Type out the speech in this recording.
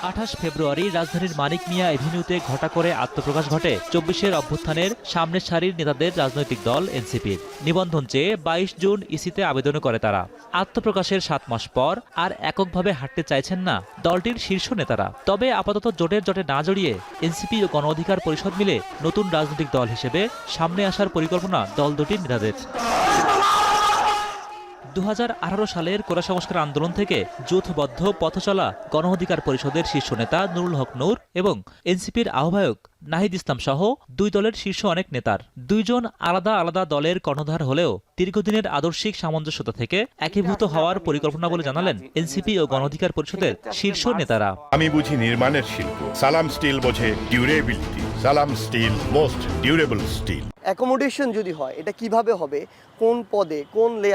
28 ফেব্রুয়ারি রাজধানীর মানিক মিয়া এভিনিউতে ঘটা করে আত্মপ্রকাশ ঘটে 24-এর অভ্যুত্থানের সামনের সারির নেতাদের রাজনৈতিক দল এনসিপির। নিবন্ধন চেয়ে 22 জুন ইসিতে আবেদন করে তারা। আত্মপ্রকাশের 7 মাস পর আর এককভাবে হাঁটতে চাইছেন না দলটির শীর্ষ নেতারা। তবে আপাতত জোটের জটে না জড়িয়ে এনসিপি ও গণ অধিকার পরিষদ মিলে নতুন রাজনৈতিক দল হিসেবে সামনে আসার পরিকল্পনা দল দুটির নেতাদের। 2018 সালের কোটা সংস্কার আন্দোলন থেকে যৌথবদ্ধ পথচলা গণ অধিকার পরিষদের শীর্ষ নেতা নুরুল হক নূর এবং এনসিপির আহ্বায়ক নাহিদ ইসলাম সহ দুই দলের শীর্ষ অনেক নেতার দুইজন আলাদা আলাদা দলের কর্ণধার হলেও দীর্ঘদিনের আদর্শিক সামঞ্জস্যতা থেকে একীভূত হওয়ার পরিকল্পনা বলে জানালেন এনসিপি ও গণ অধিকার পরিষদের শীর্ষ নেতারা। আমি বুঝি নির্মাণের শিল্প, সালাম স্টিল বোঝে ডিউরেবিলিটি। সালাম steel most durable steel. Accommodation যদি হয় এটা কিভাবে হবে, কোন পদে কোন লেয়ার